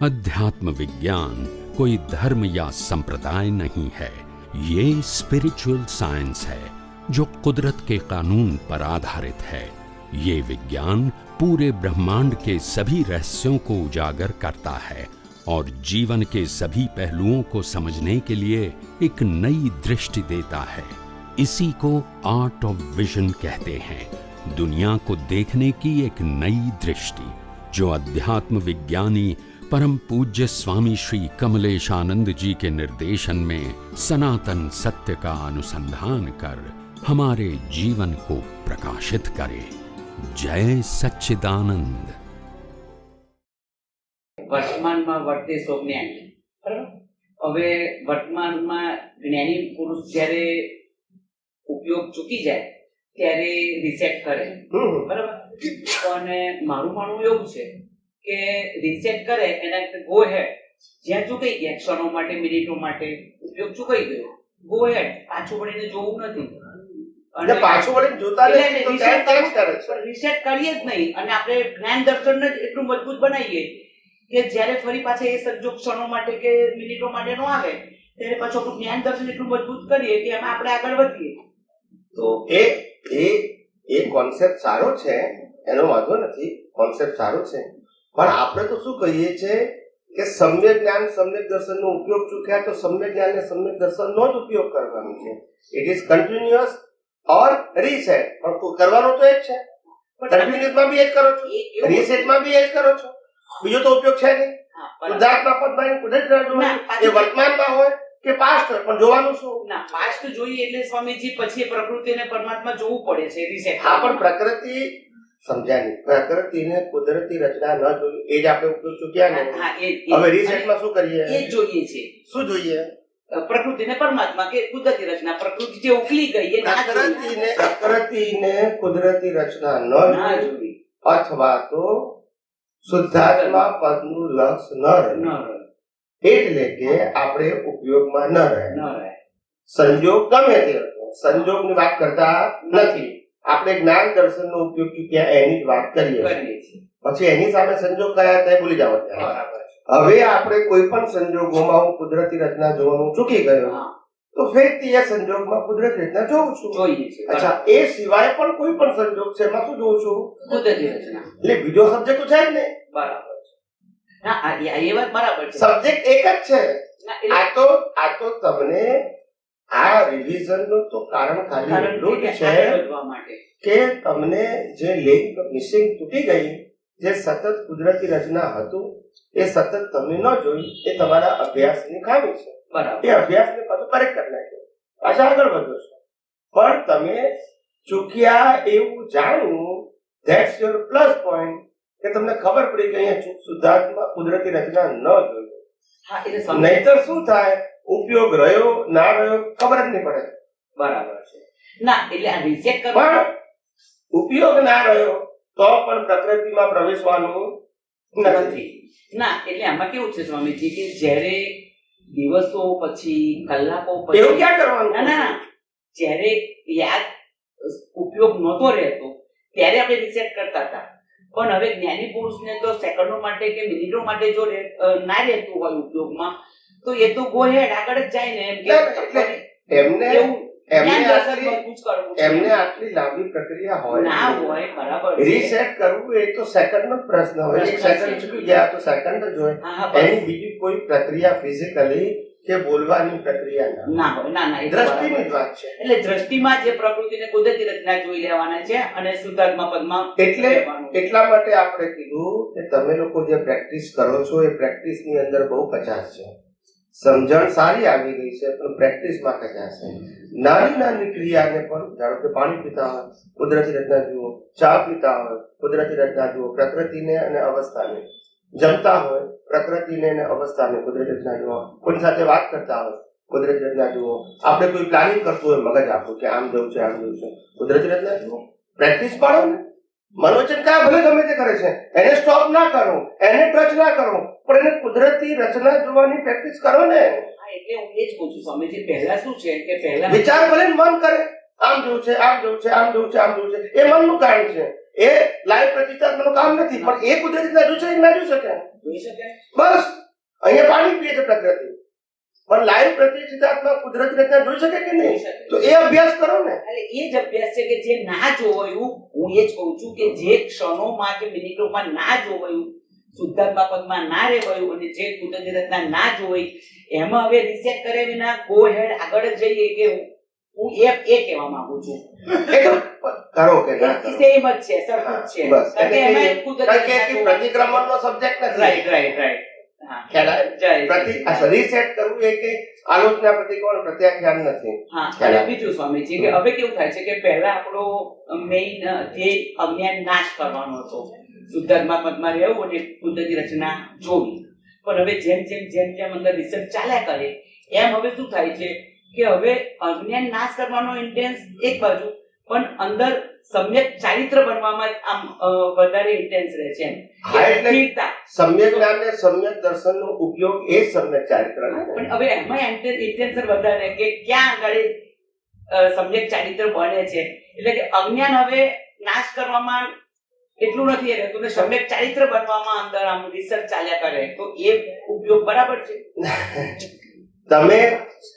अध्यात्म विज्ञान कोई धर्म या संप्रदाय नहीं है, ये स्पिरिचुअल साइंस है जो कुदरत के कानून पर आधारित है। ये विज्ञान पूरे ब्रह्मांड के सभी रहस्यों को उजागर करता है और जीवन के सभी पहलुओं को समझने के लिए एक नई दृष्टि देता है। इसी को आर्ट ऑफ विजन कहते हैं, दुनिया को देखने की एक नई दृष्टि, जो अध्यात्म विज्ञानी परम पूज्य स्वामी श्री कमलेशानंद जी के निर्देशन में सनातन सत्य का अनुसंधान कर हमारे जीवन को प्रकाशित करे। जय सच्चिदानंद। વર્તમાનમાં વર્તે સો જ્ઞાની, બરાબર? હવે વર્તમાનમાં જ્ઞાની પુરુષ જ્યારે ઉપયોગ ચૂકી જાય ત્યારે રીસેટ કરે, બરાબર? અને મારું માનવું એવું છે કે રીસેટ કરે એના ગો હેડ, જ્યાં ચૂકાઈ ગયા ક્ષણો માટે મિનિટો માટે ઉપયોગ ચૂકાઈ ગયો, ગો હેડ, પાછું વળીને જોવું નથી અને પાછું વળીને જોતા નથી તો રીસેટ કરે છે, રીસેટ કરીએ જ નહીં અને આપણે જ્ઞાન દર્શનને જ એટલું મજબૂત બનાવીએ કે જ્યારે ફરી પાછા એ સંજોગ ક્ષણો માટે કે મિનિટો માટે નો આવે ત્યારે પાછું આપણું જ્ઞાન દર્શન એટલું મજબૂત કરીએ કે એમાં આપણે આગળ વધીએ। તો એ કોન્સેપ્ટ સારો છે, એનો વાંધો નથી, કોન્સેપ્ટ સારો છે, પણ આપણે તો શું કહીએ છે કે સમ્યક જ્ઞાન સમ્યક દર્શનનો ઉપયોગ ચૂક્યા તો સમ્યક જ્ઞાન ને સમ્યક દર્શનનો જ ઉપયોગ કરવાનો છે। It is continuous or reset, પણ કરવાનો તો એ જ છે, કન્ટિન્યુઅસમાં બી એ જ કરો છો, રીસેટમાં બી એ જ કરો છો, બીજો તો ઉપયોગ છે નહીં। શુદ્ધાત્મા પદમાં કુદરત એ વર્તમાનમાં હોય કે પાસ્ટ હોય, પણ જોવાનું શું? ના, પાસ્ટ જોઈએ એટલે સ્વામીજી પછી પ્રકૃતિ અને પરમાત્મા જોવું પડે છે રીસેટ। હા, પણ પ્રકૃતિ સમજ્યા નહીં, પ્રકૃતિને કુદરતી રચના ન જોઈ એ જ આપણે ઉપયોગ ચૂક્યા ને। હવે રીસેટમાં શું કરીએ? એ જોઈએ છે, શું જોઈએ? પ્રકૃતિને પરમાત્મા કે કુદરતી રચના, પ્રકૃતિ જે ઉકલી ગઈ એ ના પ્રકૃતિને કુદરતી રચના ન જોઈ અથવા તો શુદ્ધાત્મા પદનું લક્ષ ન રહે, એટલે કે આપણે ઉપયોગમાં ન રહે। સંજોગ ગમે તે હતો, સંજોગની વાત કરતા નથી, આપણે જ્ઞાન દર્શનનો ઉપયોગ ચૂક્યા એની જ વાત કરીએ છીએ। પછી એની સામે સંજોગ કયા હતા ભૂલી જાવ। હવે આપણે કોઈ પણ સંજોગોમાં હું કુદરતી રચના જોવાનું ચૂકી ગયો તો ફરીથી એ સંજોગમાં કુદરતી રચના જોઉં છું। અચ્છા, એ સિવાય પણ કોઈ પણ સંજોગ છે એમાં શું જોઉં છું? કુદરતી રચના। એટલે બીજો સબ્જેક્ટ તો છે જ નહીં। બરાબર છે, ના એ વાત બરાબર છે, સબ્જેક્ટ એક જ છે। આ તો તમને આ રિવિઝન નું તો કારણ ખાલી એટલું જ છે કે તમને જે લિંક મિસિંગ તૂટી ગઈ, જે સતત કુદરતી રચના હતું એ સતત તમે ન જોઈ, એ તમારા અભ્યાસની ખામી છે। બરાબર, એ અભ્યાસને પાછું કરેક્ટ કરી નાખ્યો, પાછા આગળ વધો છો, પણ તમે ચૂક્યા એવું જાણવું, ધેટ્સ યોર પ્લસ પોઈન્ટ, કે તમને ખબર પડી કે અહીંયા શુદ્ધાત્મા કુદરતી રચના ન જોઈ। નહીતર શું થાય, ઉપયોગ રહ્યો ના રહ્યો ખબર જ નહીં પડે। બરાબર છે, ના એટલે આ રીસેટ પણ કરવા ઉપયોગ ના રહ્યો તો પણ પ્રકૃતિમાં પ્રવેશવાનું નથી। ના એટલે આમાં કેવું છે સ્વામીજી કે જ્યારે દિવસો પછી કલાકો પછી એવું ક્યાં કરવાનું? ના જ્યારે યાદ ઉપયોગ નહોતો રહેતો ત્યારે આપણે રીસેટ કરતા હતા, પણ હવે જ્ઞાની પુરુષને તો સેકન્ડો માટે કે મિનિટો માટે જો ના રહેતું હોય ઉપયોગમાં તો એ તો ગો હેડ આગળ જ જાય ને, એમ કે એમને આટલી લાંબી પ્રક્રિયા હોય ના હોય। બરાબર, રીસેટ કરવું એ તો સેકન્ડનો પ્રશ્ન હોય, એક સેકન્ડ ચૂકી ગયા તો સેકન્ડ જ હોય, એની બીજી કોઈ પ્રક્રિયા ફિઝિકલી કે બોલવાની પ્રક્રિયા ના હોય। ના દ્રષ્ટિની જ વાત છે। એટલે દ્રષ્ટિમાં જે પ્રકૃતિને કુદરતી રચના જોઈ લેવાના છે અને શુદ્ધાત્મા પદમાં એટલા માટે આપણે કીધું કે તમે લોકો જે પ્રેક્ટિસ કરો છો એ પ્રેક્ટિસની અંદર બહુ કચાશ છે, સમજણ સારી આવી ગઈ છે પણ પ્રેક્ટિસમાં કચાશ છે। નાની ક્રિયાને પણ, ધારો કે પાણી પીતા હોય કુદરતી રચના જુઓ, ચા પીતા હોય કુદરતી રચના જુઓ, પ્રકૃતિને અને અવસ્થાને, જમતા હોય પ્રકૃતિને અને અવસ્થાને કુદરતી રચના જુઓ, કોઈ સાથે વાત કરતા હોય કુદરતી રચના જુઓ, આપણે કોઈ પ્લાનિંગ કરતું હોય મગજ આપણું કે આમ જવું છે આમ જવું છે, કુદરતી રચના જુઓ, પ્રેક્ટિસ પાડો ને। મનોચન કયા ભલે ગમે તે કરે છે, એને સ્ટોપ ના કરો, એને ટચ ના કરો, પણ એને કુદરતી રચના જોવાની પ્રેક્ટિસ કરો ને। એટલે હું એ જ કહું છું સ્વામીજી, પહેલા શું છે કે પહેલા વિચાર ભલે મન કરે આમ જવું છે આમ જવું છે આમ જવું છે આમ જવું છે, એ મનનું કારણ છે, એ લાઈવ પ્રતિષ્ઠાત્મકનું કામ નથી, પણ એ કુદરતી રીતના જોઈ શકે કે ના જોઈ શકે? જોઈ શકે. બસ અહીંયા પાણી પીએ છે પ્રકૃતિ, પણ લાઈવ પ્રતિષ્ઠાત્મક કુદરતી રીતના જોઈ શકે કે નહીં? તો એ અભ્યાસ કરો ને. એટલે એ જ અભ્યાસ છે કે જે ના જોવાયું, હું એ જ કહું છું કે જે ક્ષણોમાં કે મિનિટોમાં ના જોવાયું, શુદ્ધાત્મા પદમાં ના રહેવાયું અને જે કુદરતી રચના ના જોઈ, એમાં હવે રિસેટ કર્યા વિના ગો હેડ આગળ જ જઈએ કે હું એ કહેવા માંગુ છું. એ તો કરો કે ના કરો, સેમ જ છે, સરખું જ છે. બસ. કારણ કે એમાં કુદરતી કારણ કે પ્રતિક્રમણનો સબ્જેક્ટ નથી. રાઈટ. હા, ખ્યાલ આવે? જય રીસેટ કરવું એ કે આલોચના પ્રતિક્રમણ પ્રત્યાખ્યાન નથી. હા. અને બીજું સ્વામીજી કે હવે કેવું થાય છે કે પહેલા આપણો મેઇન ધ્યેય અજ્ઞાન નાશ કરવાનો હતો, શુદ્ધાત્મા પદમાં રહેવું અને કુદરતી રચના જોવી. પણ હવે જેમ જેમ અંદર રિસર્ચ ચાલ્યા કરે એમ હવે શું થાય છે કે હવે અજ્ઞાન નાશ કરવાનો ઇન્ટેન્સ એક બાજુ, પણ અંદર સમ્યક ચારિત્ર બનવામાં આમ વધારે ઇન્ટેન્સ રહે છે. હા, એટલે સમ્યક જ્ઞાન ને સમ્યક દર્શનનો ઉપયોગ એ સમ્યક ચારિત્ર છે. પણ હવે એમાં ઇન્ટેન્શન વધારે કે ક્યાં આગળ સમ્યક ચારિત્ર બને છે, એટલે કે અજ્ઞાન હવે નાશ કરવામાં એટલું નથી રહેતું ને સમ્યક ચારિત્ર બનવામાં અંદર આમ રિસર્ચ ચાલ્યા કરે, તો એ ઉપયોગ બરાબર છે. તમે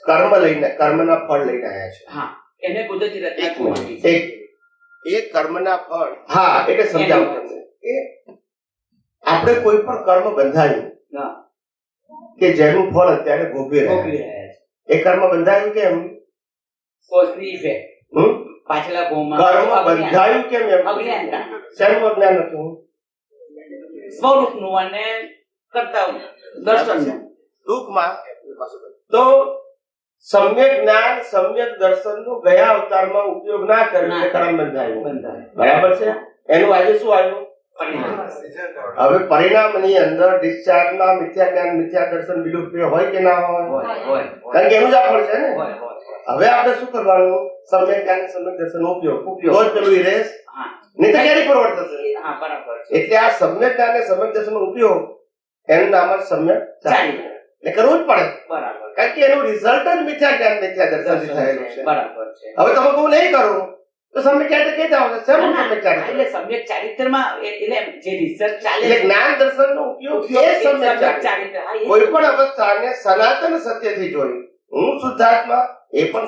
કર્મના ફળ લઈને આવ્યા છો. હા, એને કુદરતી રચના જોવાની છે. એ કર્મના ફળ, હા, એટલે સમજાવું તમને કે આપણે કોઈ પણ કર્મ બંધાયું કે જેનું ફળ અત્યારે ભોગવી રહ્યા છે, એ કર્મ બંધાયું કેમ? કોઝની ઇફેક્ટ. પાછલા ભોમાં કર્મ બંધાયું કેમ? એમ અજ્ઞાનતા. શેનું અજ્ઞાન હતું? સ્વરૂપનું અને કર્તાનું દર્શનનું. ટૂંકમાં તો સમ્યક જ્ઞાન સમ્યક દર્શનનો ગયા અવતારમાં ઉપયોગ ના કર્યો એટલે કર્મ બંધાયું. બરાબર છે? એનું આજે શું આવ્યું? હવે પરિણામની અંદર ડિસ્ચાર્જમાં મિથ્યા જ્ઞાન મિથ્યા દર્શન વિલુપ્ત હોય કે ના હોય? કારણ કે એનું જ આ ફળ છે ને. હવે આપણે શું કરવાનું? સમ્યક જ્ઞાન સમ્યક દર્શનનો ઉપયોગ તો જ પેલું ઇરેસ નહીં તો ક્યારે ફોરવર્ડ થશે. એટલે આ સમ્યક જ્ઞાન અને સમ્યક દર્શનનો ઉપયોગ એનું નામ જ સમ્યક ચારિત્ર એટલે કરવું જ પડે. બરાબર. કારણ કે એનું રિઝલ્ટ જ મિથ્યા જ્ઞાન મિથ્યા દર્શનથી થયેલું છે. બરાબર છે. હવે તમે કહું નહીં કરું તો સમ્યક ચારિત્ર કે જાવ છે? શેનું સમ્યક ચારિત્ર? એટલે સમ્યક ચારિત્રમાં એટલે જે રિસર્ચ ચાલે એટલે જ્ઞાન દર્શનનો ઉપયોગ એ સમ્યક ચારિત્ર. કોઈ પણ અવસ્થાને સનાતન સત્યથી જોઈ. હું શુદ્ધાત્મા, એ પણ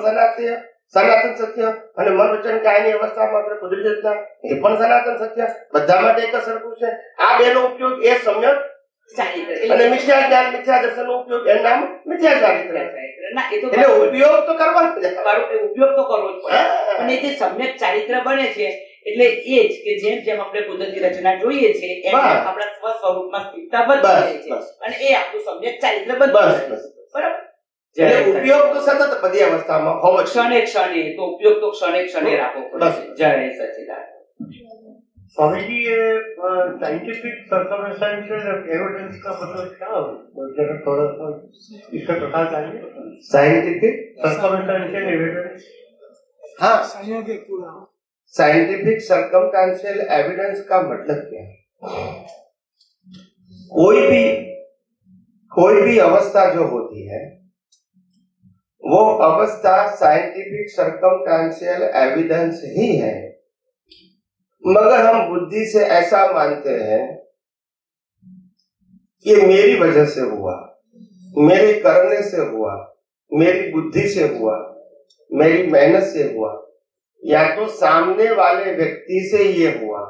સનાતન સત્ય, અને મન વચન કાયની અવસ્થામાં આપણે કુદરતી રચના, એ પણ સનાતન સત્ય, બધા માટે એક જ સરખું છે. આ બેનો ઉપયોગ એ સમ્યક ચારિત્ર. અને મિથ્યા જ્ઞાન મિથ્યા દર્શનનો ઉપયોગ એનું નામ મિથ્યા ચારિત્ર. ના, એ તો એટલે ઉપયોગ તો કરવાનો જ. ઉપયોગ તો કરવો જ પડે. અને જે સમ્યક ચારિત્ર બને છે એટલે એ જ કે જેમ આપણે કુદરતી રચના જોઈએ છે એમ આપણા સ્વ સ્વરૂપમાં સ્થિરતા બદલાય છે અને એ આપણું સમ્યક ચારિત્ર બદલાય છે. બરાબર. એટલે ઉપયોગ તો સતત બધી અવસ્થામાં હોવો જ. ક્ષણે તો ઉપયોગ તો ક્ષણે રાખવો પડે. જય સચ્ચિદાનંદ. स्वामी जी, ये साइंटिफिक सर्कमस्टेंशियल एविडेंस का मतलब क्या है? जरा थोड़ा सा इसका प्रकाश डालिए. Scientific circumstantial evidence. हाँ, साइंटिफिक सर्कमस्टेंशियल एविडेंस का मतलब क्या है? कोई भी अवस्था जो होती है वो अवस्था साइंटिफिक सर्कमस्टेंशियल एविडेंस ही है, मगर हम बुद्धि से ऐसा मानते हैं कि मेरी वजह से हुआ, मेरे करने से हुआ, मेरी बुद्धि से हुआ, मेरी मेहनत से हुआ, या तो सामने वाले व्यक्ति से ये हुआ,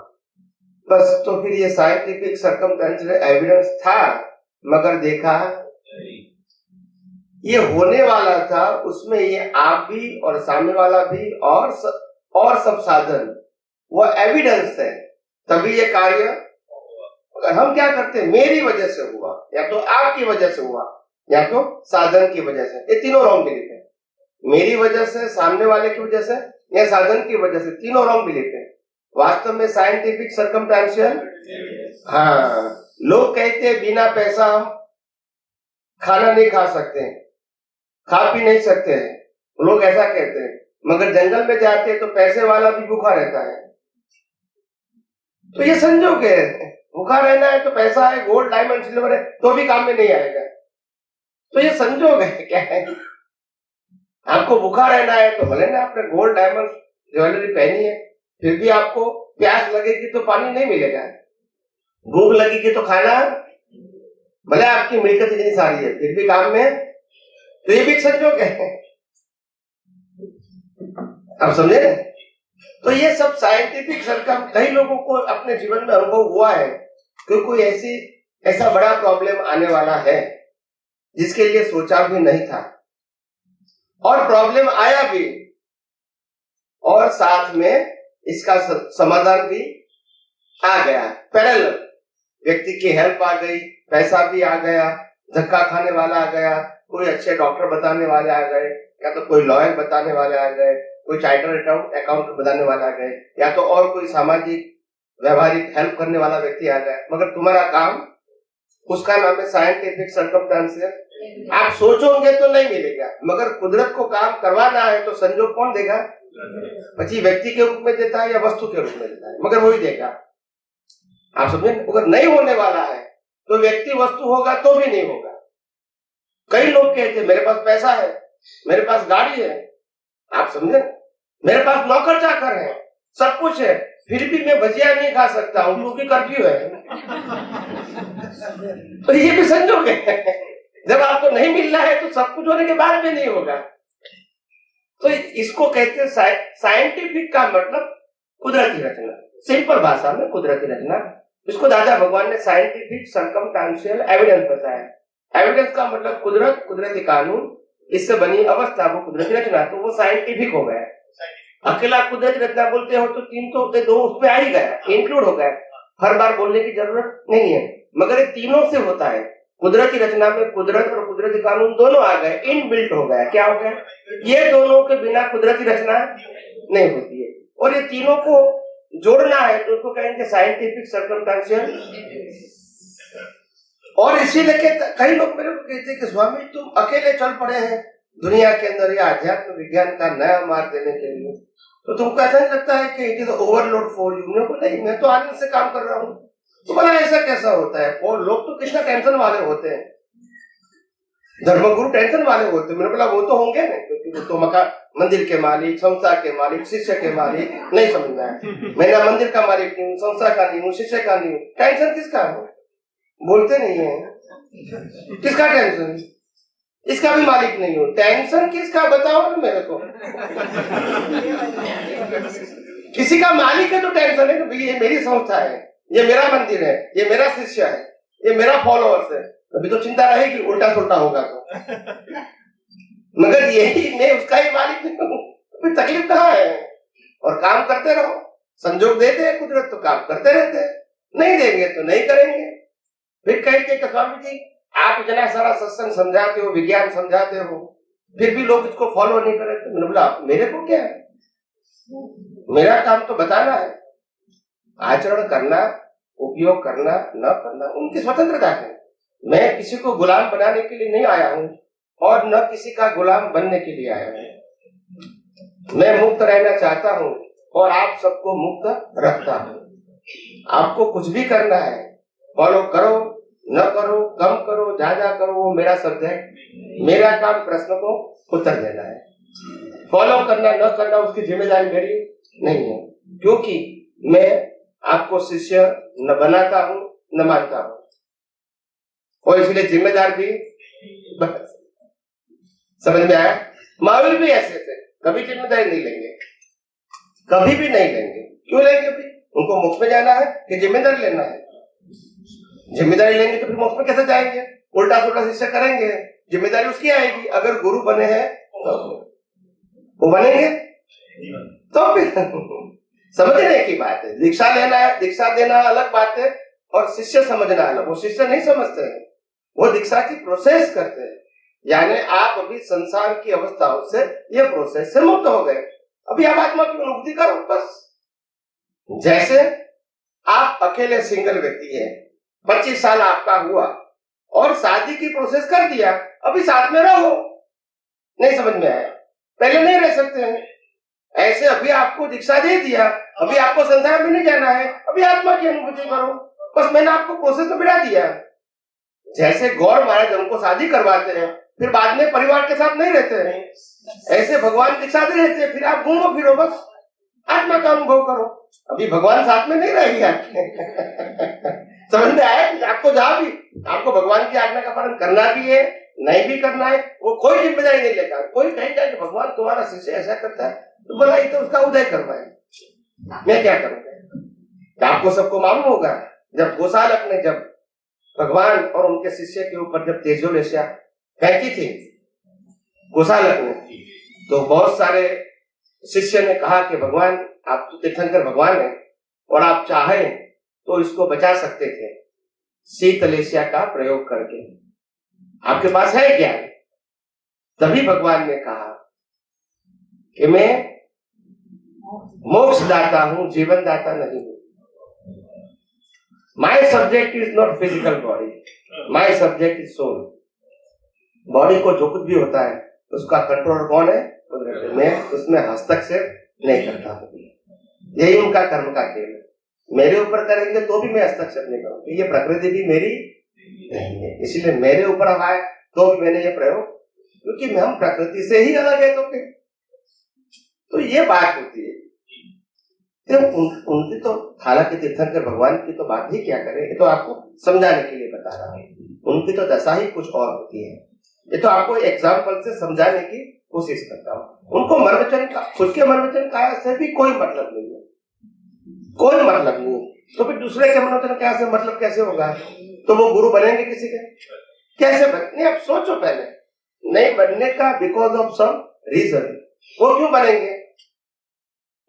बस. तो फिर ये साइंटिफिक सर्कमस्टेंशियल एविडेंस था, मगर देखा ये होने वाला था, उसमें ये आप भी और सामने वाला भी और सब साधन वो एविडेंस है, तभी ये कार्य. अगर हम क्या करते हैं, मेरी वजह से हुआ, या तो आपकी वजह से हुआ, या तो साधन की वजह से, ये तीनों रॉन्ग बिलीफ है. मेरी वजह से, सामने वाले की वजह से, या साधन की वजह से, तीनों रॉन्ग बिलीफ है. वास्तव में साइंटिफिक सर्कमस्टेंशियल, हाँ, लोग कहते हैं बिना पैसा हम खाना नहीं खा सकते, खा पी नहीं सकते हैं, लोग ऐसा कहते हैं. मगर जंगल में जाते हैं तो पैसे वाला भी भूखा रहता है. तो ये संजोग है, भूखा रहना है तो पैसा है, गोल्ड डायमंड सिल्वर है तो भी काम में नहीं आएगा. तो ये संजोग है. क्या है, आपको भूखा रहना है तो भले ना आपने गोल्ड डायमंड ज्वेलरी पहनी है, फिर भी आपको प्यास लगेगी तो पानी नहीं मिलेगा, भूख लगेगी तो खाना, भले आपकी मिलकत इतनी सारी है फिर भी काम में, तो ये भी एक संजोग है। आप समझे ना? तो ये सब साइंटिफिक सरकम कई लोगों को अपने जीवन में अनुभव हुआ है कि कोई ऐसा बड़ा प्रॉब्लम आने वाला है जिसके लिए सोचा भी नहीं था, और प्रॉब्लम आया भी, और साथ में इसका समाधान भी आ गया। पैरेलल व्यक्ति की हेल्प आ गई, पैसा भी आ गया, धक्का खाने वाला आ गया, कोई अच्छे डॉक्टर बताने वाले आ गए, या तो कोई लॉयर बताने वाले आ गए, कोई चार्टर्ड अकाउंटेंट बताने वाले आ गए, या तो और कोई सामाजिक व्यवहारिक हेल्प करने वाला व्यक्ति आ गया। मगर तुम्हारा काम, उसका नाम है साइंटिफिक सर्कमस्टेंसेस। आप सोचोगे तो नहीं मिलेगा, मगर कुदरत को काम करवाना है तो संजोग कौन देगा? बच्ची व्यक्ति के रूप में देता है या वस्तु के रूप में देता है, मगर वही देगा। आप समझे? अगर नहीं होने वाला है तो व्यक्ति वस्तु होगा तो भी नहीं होगा। कई लोग कहते हैं मेरे पास पैसा है, मेरे पास गाड़ी है, आप समझे, मेरे पास नौकर चाकर है, सब कुछ है, फिर भी मैं भजिया नहीं खा सकता हूँ क्योंकि कर्फ्यू है। तो ये भी संजोग है। जब आपको नहीं मिल रहा है तो सब कुछ होने के बाद भी नहीं होगा। तो इसको कहते हैं साइंटिफिक का मतलब कुदरती रचना। सिंपल भाषा में कुदरती रचना, इसको दादा भगवान ने साइंटिफिक सर्कमस्टेंशियल एविडेंस बताया। एविडेंस का मतलब कुदरत, कुदरती कानून, इससे बनी अवस्था, वो कुदरती रचना, तो वो साइंटिफिक हो गया। अकेला कुदरती रचना बोलते हो तो तीन तो होते, दो उसमें आ ही गया, इंक्लूड हो गया, हर बार बोलने की जरूरत नहीं है। मगर ये तीनों से होता है। कुदरती रचना में कुदरत और कुदरती कानून दोनों आ गए, इनबिल्ट हो गया। क्या हो गया? ये दोनों के बिना कुदरती रचना नहीं होती है, और ये तीनों को जोड़ना है तो उसको कहेंगे साइंटिफिक सर्कमस्टेंशियल। और इसीलिए कई लोग मेरे को कहते हैं कि स्वामी तुम अकेले चल पड़े हैं दुनिया के अंदर या अध्यात्म विज्ञान का नया मार्ग देने के लिए, तो तुमको ऐसा नहीं लगता है कि it is overload for you? नहीं, मैं तो आनंद से काम कर रहा हूँ। तो बोला ऐसा कैसा होता है? और लोग तो कितना टेंशन वाले होते हैं, धर्मगुरु टेंशन वाले होते हैं। मैंने बोला वो तो होंगे ना, क्योंकि वो तो मकान, मंदिर के मालिक, संस्था के मालिक, शिष्य के मालिक, नहीं समझना है। मैं ना मंदिर का मालिक नहीं हूँ, संस्था का नहीं हूँ, शिष्य का नहीं हूँ। टेंशन किसका है? बोलते नहीं है। किसका टेंशन? इसका भी मालिक नहीं हूँ। टेंशन किसका बताओ ना मेरे को। किसी का मालिक है तो टेंशन है कि ये मेरी संस्था है, ये मेरा मंदिर है, ये मेरा शिष्य है, ये मेरा फॉलोअर्स है, अभी तो चिंता रहेगी उल्टा सुल्टा होगा तो। मगर यही मैं उसका ही मालिक नहीं हूँ, फिर तकलीफ कहाँ है? और काम करते रहो, संजोग देते हैं कुदरत तो काम करते रहते हैं, नहीं देंगे तो नहीं करेंगे। फिर कहते हैं स्वामी जी आप इतना सारा सत्संग समझाते हो, विज्ञान समझाते हो, फिर भी लोग इसको फॉलो नहीं कर रहे। तो मैंने बोला मेरे को क्या है, मेरा काम तो बताना है, आचरण करना, उपयोग करना, न करना उनकी स्वतंत्रता है। मैं किसी को गुलाम बनाने के लिए नहीं आया हूँ और न किसी का गुलाम बनने के लिए आया हूँ। मैं मुक्त रहना चाहता हूँ और आप सबको मुक्त रखता हूँ। आपको कुछ भी करना है, फॉलो करो न करो, कम करो, ज्यादा करो, वो मेरा सब्जेक्ट, मेरा काम प्रश्न को उत्तर देना है। फॉलो करना न करना उसकी जिम्मेदारी मेरी नहीं है, क्योंकि मैं आपको शिष्य न बनाता हूँ न मानता हूँ, और इसलिए जिम्मेदार भी। समझ में आया? महावीर भी ऐसे थे, कभी जिम्मेदारी नहीं लेंगे, कभी भी नहीं लेंगे। क्यों लेंगे? भी उनको मोक्ष में जाना है कि जिम्मेदारी लेना है? जिम्मेदारी लेंगे तो फिर मोक्ष में कैसे जाएंगे? उल्टा सुल्टा शिष्य करेंगे, जिम्मेदारी उसकी आएगी। अगर गुरु बने हैं तो वो बनेंगे तो फिर समझने की बात है। दीक्षा लेना है, दीक्षा देना अलग बात है, और शिष्य समझना अलग। वो शिष्य नहीं समझते हैं, वो दीक्षा की प्रोसेस करते हैं। यानी आप अभी संसार की अवस्थाओं से, ये प्रोसेस से मुक्त हो गए, अभी आप आत्मा की अनुभूति करो बस। जैसे आप अकेले सिंगल व्यक्ति है, 25 साल आपका हुआ और शादी की प्रोसेस कर दिया, अभी साथ में रहो। नहीं समझ में आया? पहले नहीं रह सकते हैं ऐसे। अभी आपको दीक्षा दे दिया, अभी आपको संसार में नहीं जाना है, अभी आत्मा की अनुभूति करो बस। मैंने आपको प्रोसेस में बिठा दिया। जैसे गौर महाराज हमको शादी करवाते हैं, फिर बाद में परिवार के साथ नहीं रहते हैं, ऐसे भगवान दीक्षा दे रहते हैं, फिर आप घूमो फिरो बस, आत्मा का अनुभव करो। अभी भगवान साथ में नहीं रहेगी आपके। समझ में आया कि आपको जहां भी आपको भगवान की आज्ञा का पालन करना भी है, नहीं भी करना है, वो कोई जिम्मेदारी नहीं लेगा। कोई कहेगा कि भगवान तुम्हारा शिष्य ऐसा करता है, तो बोला ये तो उसका उदय करवाए, मैं क्या करूंगा। आपको सबको मालूम होगा जब गोसालक ने जब भगवान और उनके शिष्य के ऊपर जब तेजोलेशा फेंकी थी गोसालक ने, तो बहुत सारे शिष्य ने कहा कि भगवान आप तो तीर्थंकर भगवान है और आप चाहे तो इसको बचा सकते थे शीतलेशा का प्रयोग करके, आपके पास है क्या। तभी भगवान ने कहा कि मैं मोक्ष दाता हूं, जीवन दाता नहीं हूं। My subject is not physical body, my subject is soul. Body को जो कुछ भी होता है उसका कंट्रोलर कौन है? मैं उसमें हस्तक्षेप नहीं करता हूं। यही उनका कर्म का खेल है। मेरे ऊपर करेंगे तो भी मैं हस्तक्षेप नहीं करूंगा, ये प्रकृति भी मेरी नहीं है, इसलिए मेरे ऊपर आए तो भी मैंने ये प्रयोग, क्योंकि हम प्रकृति से ही अलग है। तो ये बात होती है। उनकी तो हालांकि तीर्थंकर भगवान की तो बात ही क्या करें, ये तो आपको समझाने के लिए बता रहा हूं। उनकी तो दशा ही कुछ और होती है। ये तो आपको एग्जाम्पल से समझाने की कोशिश करता हूँ। उनको मनवचन का, खुद के मनवचन काया से भी कोई मतलब नहीं है, कोई मतलब नहीं। तो फिर दूसरे के मनवचन काया से मतलब कैसे होगा? तो वो गुरु बनेंगे किसी के? कैसे बने? आप सोचो पहले। नहीं बनने का बिकॉज ऑफ सम रीजन। वो क्यों बनेंगे?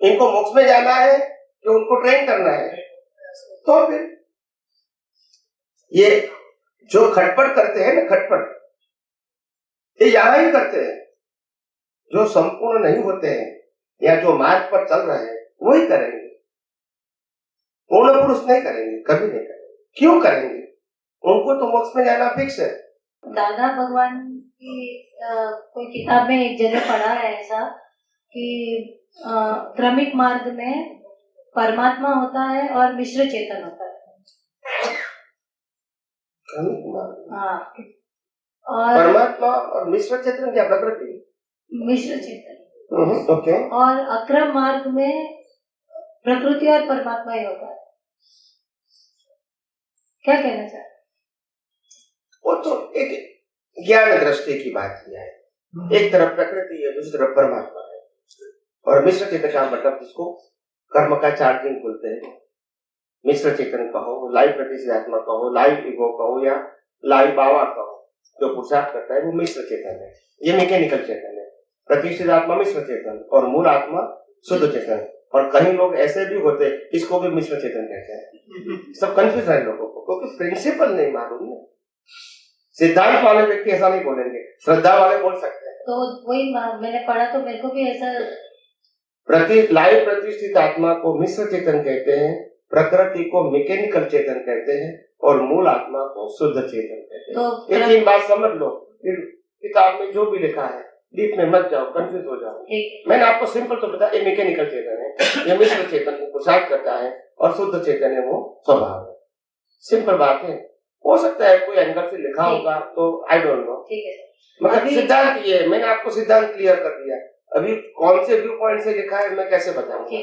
इनको मोक्ष में जाना है कि उनको ट्रेन करना है? तो फिर ये जो खटपट करते हैं ना, खटपट ये यहां ही करते हैं। जो संपूर्ण नहीं होते हैं या जो मार्ग पर चल रहे हैं वही करेंगे, पूर्ण पुरुष नहीं करेंगे, कभी नहीं करेंगे। क्यों करेंगे? उनको तो मोक्ष में जाना फिक्स है। दादा भगवान की कोई किताब में एक जगह पढ़ा है ऐसा कि क्रमिक मार्ग में परमात्मा होता है और मिश्र चेतन होता है। हाँ, और परमात्मा और मिश्र चेतन क्या? प्रकृति मिश्र चेतन। ओके। और अक्रम मार्ग में प्रकृति और परमात्मा ही होता है। क्या कहना चाहते? वो तो एक ज्ञान दृष्टि की बात किया है। एक तरफ प्रकृति है, दूसरी तरफ परमात्मा है। और मिश्र चेतन का मतलब जिसको कर्म का चार्जिंग बोलते हैं, मिश्र चेतन कहो, लाइव प्रतिष्ठित आत्मा कहो, लाइव ईगो कहो या लाइव बाबा कहो, जो पुरुषार्थ करता है वो मिश्र चेतन है। ये मैकेनिकल चेतन है। प्रतिष्ठित आत्मा मिश्र चेतन और मूल आत्मा शुद्ध चेतन। और कई लोग ऐसे भी होते हैं, इसको भी मिश्र चेतन कहते हैं। सब कंफ्यूज है लोगों को, क्योंकि प्रिंसिपल नहीं मालूम है। सिद्धांत वाले व्यक्ति ऐसा नहीं बोलेंगे, श्रद्धा वाले बोल सकते हैं। तो वही मैंने पढ़ा, तो मेरे को भी ऐसा लाइव प्रतिष्ठित आत्मा को मिश्र चेतन कहते हैं, प्रकृति को मैकेनिकल चेतन कहते हैं और मूल आत्मा को शुद्ध चेतन कहते हैं। तो ये तीन बात समझ लो। फिर किताब में जो भी लिखा है डीप में मत जाओ, कंफ्यूज हो जाओ। मैंने आपको सिंपल तो बताया, ये मैकेनिकल चेतन है, ये मिश्र चेतन को पुरुषार्थ करता है और शुद्ध चेतन है वो स्वभाव है। सिंपल बात है। हो सकता है कोई एंगल से लिखा होगा तो आई डोंट नो, मगर सिद्धांत ये, मैंने आपको सिद्धांत क्लियर कर दिया। अभी कौन से व्यू पॉइंट से लिखा है मैं कैसे बताऊंगा?